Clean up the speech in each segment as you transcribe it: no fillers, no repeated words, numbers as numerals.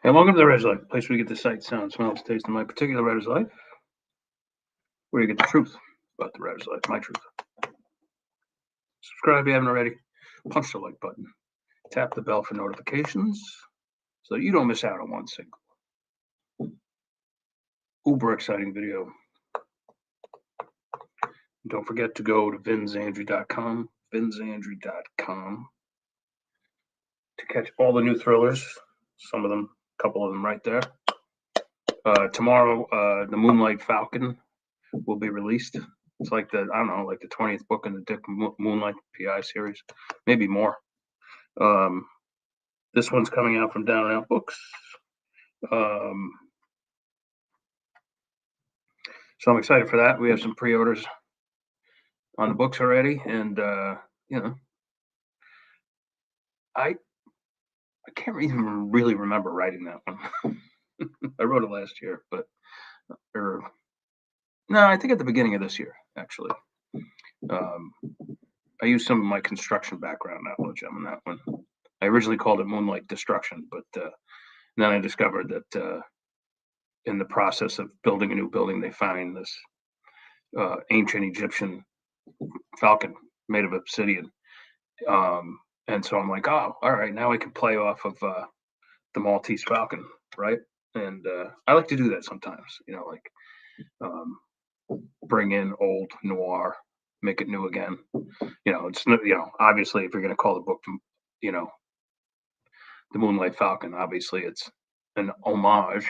And welcome to the Writer's Life, the place where you get the sight, sound, smells, taste of my particular writer's life, where you get the truth about the writer's life, my truth. Subscribe if you haven't already. Punch the like button. Tap the bell for notifications so that you don't miss out on one single uber exciting video. And don't forget to go to vinzandry.com, to catch all the new thrillers. Some of them, a couple of them right there. Tomorrow, the Moonlight Falcon will be released. It's like the 20th book in the Dick Moonlight PI series, maybe more. This one's coming out from Down and Out Books. So I'm excited for that. We have some pre-orders on the books already, and I can't even really remember writing that one. I wrote it last year, I think at the beginning of this year, actually. I used some of my construction background knowledge on that one. I originally called it Moonlight Destruction, but then I discovered that in the process of building a new building, they find this ancient Egyptian falcon made of obsidian. And so I'm like, oh, all right, now I can play off of the Maltese Falcon, right? And I like to do that sometimes, bring in old noir, make it new again. It's obviously if you're going to call the book, the Moonlight Falcon, obviously it's an homage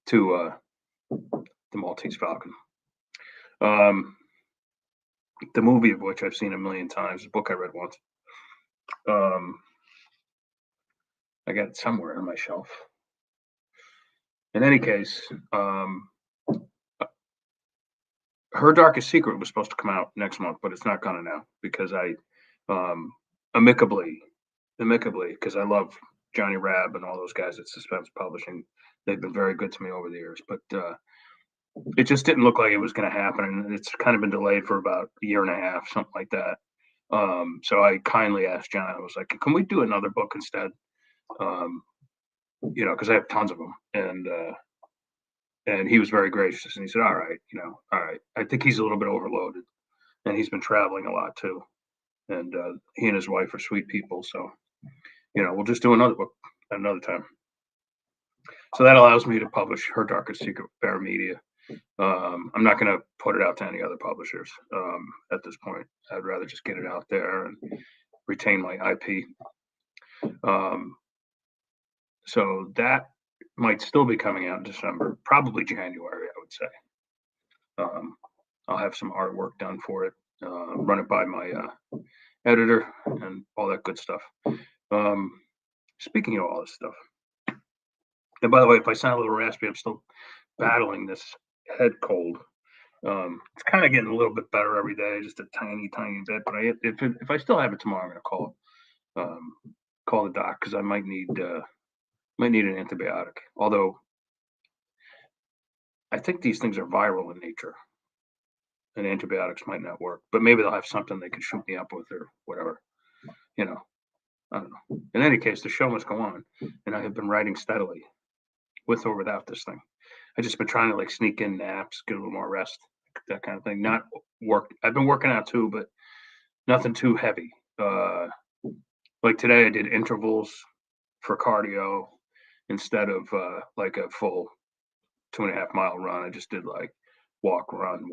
to the Maltese Falcon. The movie of which I've seen a million times, the book I read once. I got it somewhere on my shelf. In any case, Her Darkest Secret was supposed to come out next month, but it's not gonna now because I amicably, because I love Johnny Rabb and all those guys at Suspense Publishing. They've been very good to me over the years, but it just didn't look like it was going to happen, and it's kind of been delayed for about a year and a half, something like that. So I kindly asked John. I was like, "Can we do another book instead?" Because I have tons of them, and he was very gracious, and he said, "All right, all right." I think he's a little bit overloaded, and he's been traveling a lot too, and he and his wife are sweet people, so we'll just do another book at another time. So that allows me to publish Her Darkest Secret, Bear Media. I'm not going to put it out to any other publishers at this point. I'd rather just get it out there and retain my IP. So that might still be coming out in December, probably January, I would say. I'll have some artwork done for it, run it by my editor and all that good stuff. Speaking of all this stuff, and by the way, if I sound a little raspy, I'm still battling this head cold. It's kind of getting a little bit better every day, just a tiny bit. But if I still have it tomorrow, I'm gonna call the doc because I might need an antibiotic. Although I think these things are viral in nature, and antibiotics might not work. But maybe they'll have something they can shoot me up with or whatever. I don't know. In any case, the show must go on, and I have been writing steadily, with or without this thing. I've just been trying to sneak in naps, get a little more rest, that kind of thing. Not work. I've been working out too, but nothing too heavy. Like today, I did intervals for cardio instead of like a full 2.5 mile run. I just did like walk, run,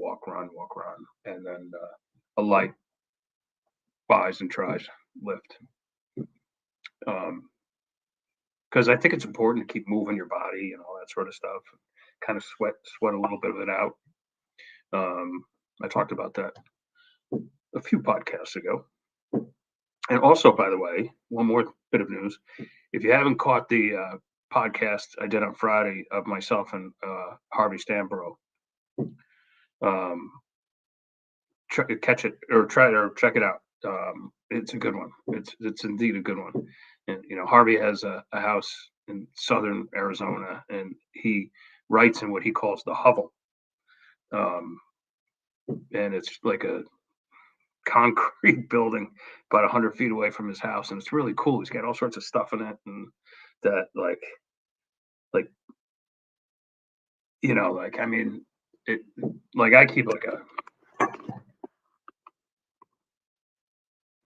and then a light bis and tris lift. Because I think it's important to keep moving your body and all that sort of stuff. Kind of sweat a little bit of it out. I talked about that a few podcasts ago. And also, by the way, one more bit of news. If you haven't caught the podcast I did on Friday of myself and Harvey Stamborough, catch it or check it out. It's a good one. It's indeed a good one. And Harvey has a house in southern Arizona, and he writes in what he calls the hovel. And it's like a concrete building about 100 feet away from his house, and it's really cool. He's got all sorts of stuff in it, and that like like I mean, it like I keep like a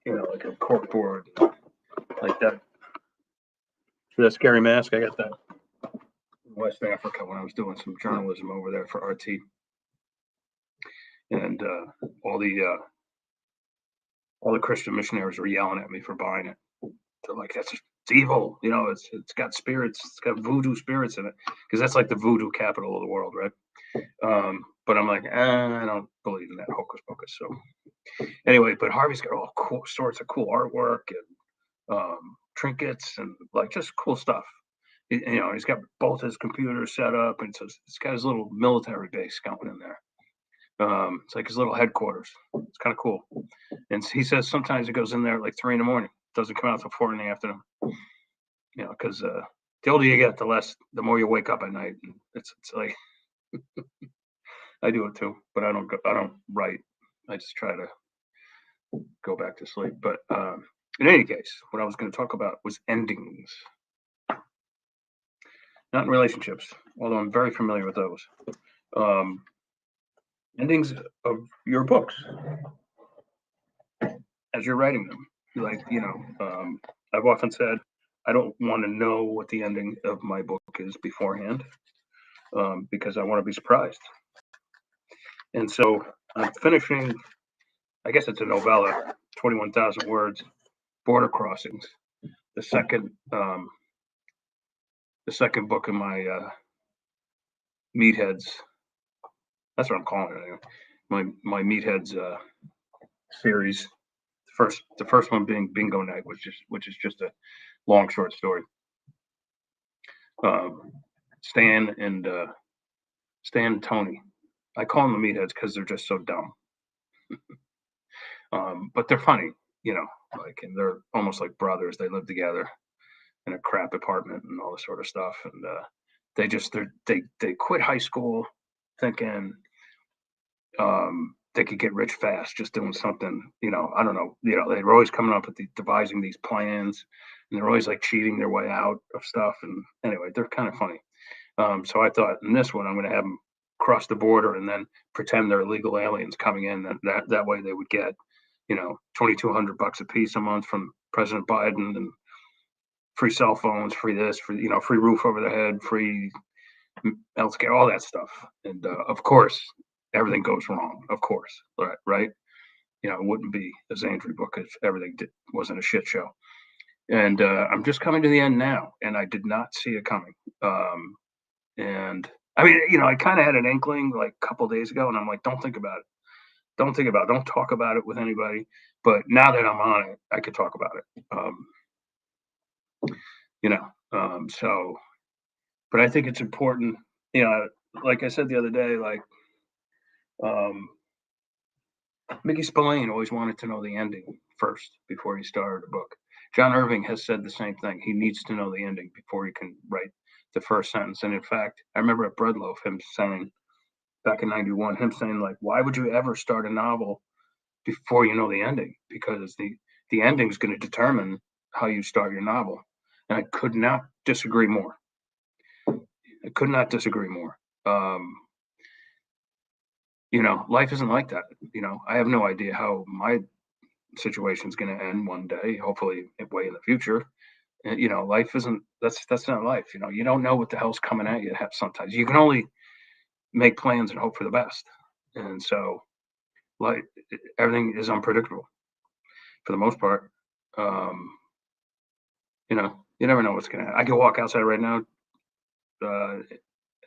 like a cork board like that. For that scary mask, I got that in West Africa when I was doing some journalism over there for RT, and all the uh, all the Christian missionaries were yelling at me for buying it. They're like, it's evil, it's got spirits, it's got voodoo spirits in it, because that's like the voodoo capital of the world, right? But I'm like, I don't believe in that hocus pocus. So anyway, but Harvey's got all sorts of cool artwork and trinkets and like just cool stuff. He's got both his computers set up, and so it's got his little military base going in there. It's like his little headquarters. It's kind of cool. And he says sometimes he goes in there at like 3 a.m. Doesn't come out till 4 p.m. Because the older you get, the more you wake up at night. And it's like I do it too, but I don't write. I just try to go back to sleep. But in any case, what I was going to talk about was endings, not in relationships, although I'm very familiar with those. Endings of your books as you're writing them. I've often said I don't want to know what the ending of my book is beforehand, because I want to be surprised. And so I'm finishing, I guess it's a novella, 21,000 words, Border Crossings, the second book in my Meatheads. That's what I'm calling it anyway. My Meatheads series. The first one being Bingo Night, which is just a long short story. Stan and Tony. I call them the Meatheads because they're just so dumb. But they're funny, and they're almost like brothers. They live together in a crap apartment and all this sort of stuff. And they quit high school thinking they could get rich fast just doing something, I don't know. They were always coming up with devising these plans, and they're always like cheating their way out of stuff. And anyway, they're kind of funny. So I thought in this one, I'm going to have them cross the border and then pretend they're illegal aliens coming in. That way they would get, $2,200 a piece a month from President Biden, and free cell phones, free this, free roof over their head, free healthcare, all that stuff. And of course, everything goes wrong. Of course, right? It wouldn't be a Zandri book if everything wasn't a shit show. And I'm just coming to the end now, and I did not see it coming. And I mean, I kind of had an inkling like a couple days ago, and I'm like, don't think about it. Don't talk about it with anybody. But now that I'm on it, I could talk about it. So, but I think it's important, like I said the other day, like, Mickey Spillane always wanted to know the ending first before he started a book. John Irving has said the same thing. He needs to know the ending before he can write the first sentence. And in fact, I remember at Breadloaf, him saying back in '91, like, why would you ever start a novel before you know the ending? Because the ending is going to determine how you start your novel. And I could not disagree more. Life isn't like that. I have no idea how my situation is going to end one day, hopefully way in the future. And, life isn't, that's not life. You don't know what the hell's coming at you. Sometimes you can only make plans and hope for the best. And so like everything is unpredictable for the most part. You never know what's going to happen. I could walk outside right now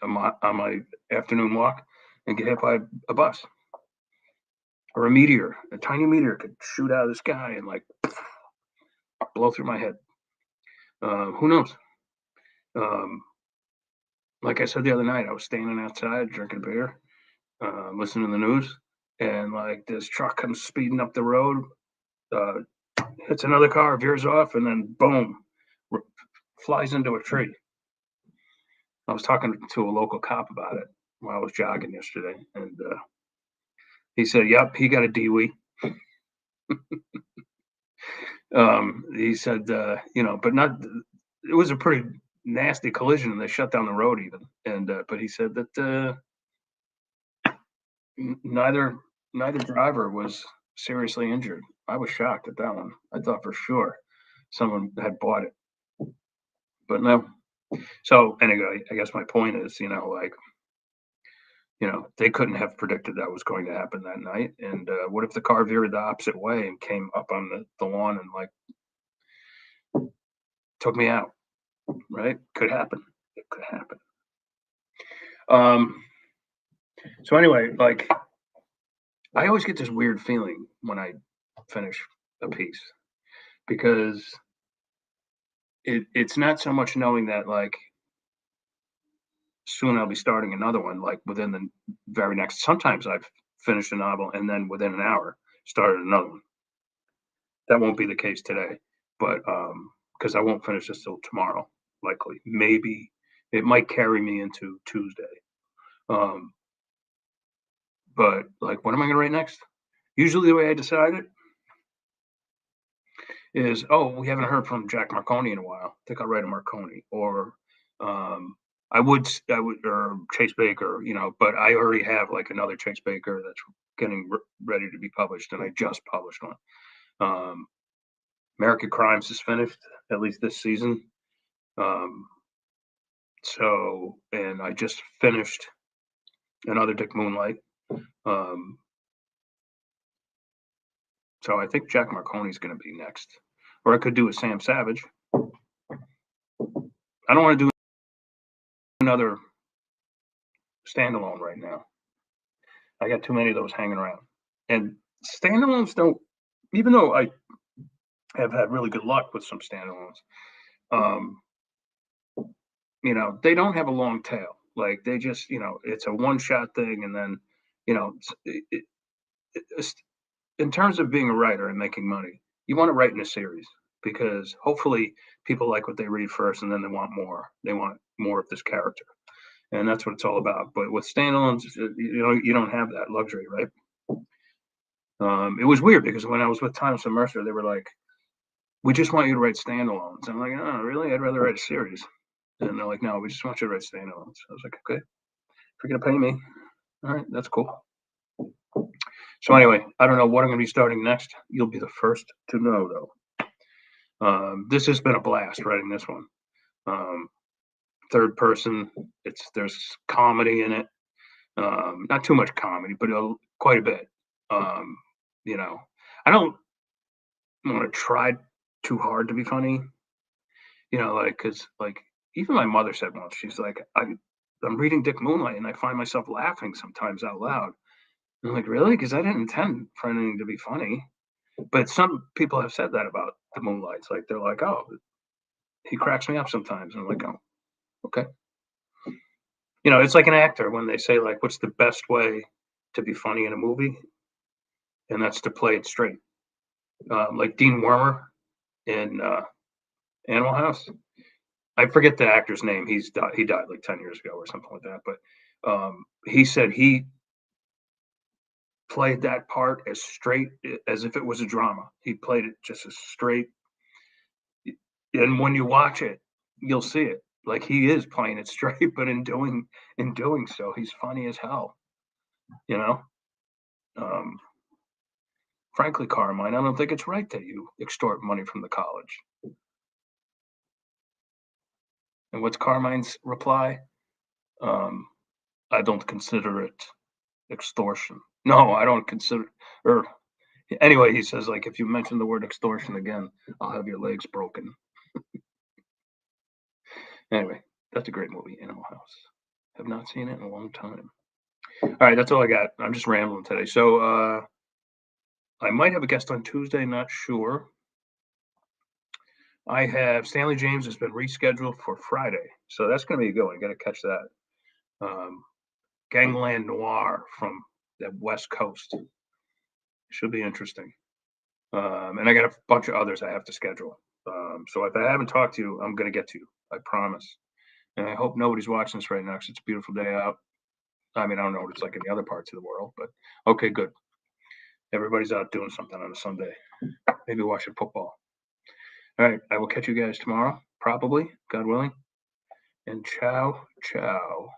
on my afternoon walk and get hit by a bus or a meteor. A tiny meteor could shoot out of the sky and like blow through my head. Who knows? Like I said the other night, I was standing outside drinking beer, listening to the news, and like this truck comes speeding up the road, hits another car, veers off, and then boom, flies into a tree. I was talking to a local cop about it while I was jogging yesterday, and he said, "Yep, he got a DWI." He said, but not. it was a pretty nasty collision, and they shut down the road even. And but he said that neither driver was seriously injured. I was shocked at that one. I thought for sure someone had bought it, but no. So anyway, I guess my point is, like, they couldn't have predicted that was going to happen that night. And what if the car veered the opposite way and came up on the lawn and like took me out? Right? Could happen. It could happen. Um. So anyway, like, I always get this weird feeling when I finish a piece because it's not so much knowing that, like, soon I'll be starting another one, like within the very next. Sometimes I've finished a novel and then within an hour started another one. That won't be the case today, but because I won't finish this till tomorrow, likely. Maybe it might carry me into Tuesday. Um, but like, what am I going to write next? Usually, the way I decide it is, oh, we haven't heard from Jack Marconi in a while. I think I'll write a Marconi, or um, I would, or Chase Baker, but I already have like another Chase Baker that's getting ready to be published, and I just published one. Um, American Crimes is finished, at least this season. Um, and I just finished another Dick Moonlight. Um, so I think Jack Marconi's going to be next, or I could do a Sam Savage. I don't want to do another standalone right now. I got too many of those hanging around. And standalones don't, even though I have had really good luck with some standalones, um, they don't have a long tail. Like, they just, it's a one shot thing. And then, it's, in terms of being a writer and making money, you want to write in a series because hopefully people like what they read first and then they want more. They want more of this character. And that's what it's all about. But with standalones, you don't have that luxury, right? It was weird because when I was with Thomas and Mercer, they were like, "We just want you to write standalones." I'm like, "Oh, really? I'd rather write a series." And they're like, "No, we just want you to write standalones." I was like, "Okay, if you're gonna pay me, all right, that's cool." So anyway, I don't know what I'm gonna be starting next. You'll be the first to know, though. This has been a blast writing this one. Um, Third person. There's comedy in it. Not too much comedy, but quite a bit. Um, I don't want to try too hard to be funny. Like, because like, even my mother said once, she's like, I'm reading Dick Moonlight and I find myself laughing sometimes out loud. And I'm like, really? Because I didn't intend for anything to be funny. But some people have said that about the Moonlights. Like, they're like, oh, he cracks me up sometimes. And I'm like, oh, okay. It's like an actor when they say, like, what's the best way to be funny in a movie? And that's to play it straight. Like Dean Wormer in Animal House. I forget the actor's name. He died like 10 years ago or something like that. But he said he played that part as straight as if it was a drama. He played it just as straight. And when you watch it, you'll see it. Like, he is playing it straight, but in doing so, he's funny as hell. You know. Um, Frankly, Carmine, I don't think it's right that you extort money from the college. And what's Carmine's reply? Um, I don't consider it extortion. No, I don't consider. Or anyway, he says, like, if you mention the word extortion again, I'll have your legs broken. Anyway, that's a great movie, Animal House. Have not seen it in a long time. All right, that's all I got. I'm just rambling today. So I might have a guest on Tuesday, not sure. I have Stanley James has been rescheduled for Friday, so that's going to be a good one. Got to catch that. Gangland Noir from the West Coast should be interesting. And I got a bunch of others I have to schedule. So if I haven't talked to you, I'm going to get to you. I promise. And I hope nobody's watching this right now because it's a beautiful day out. I mean, I don't know what it's like in the other parts of the world, but okay, good. Everybody's out doing something on a Sunday. Maybe watching football. All right, I will catch you guys tomorrow. probably, God willing. And ciao, ciao.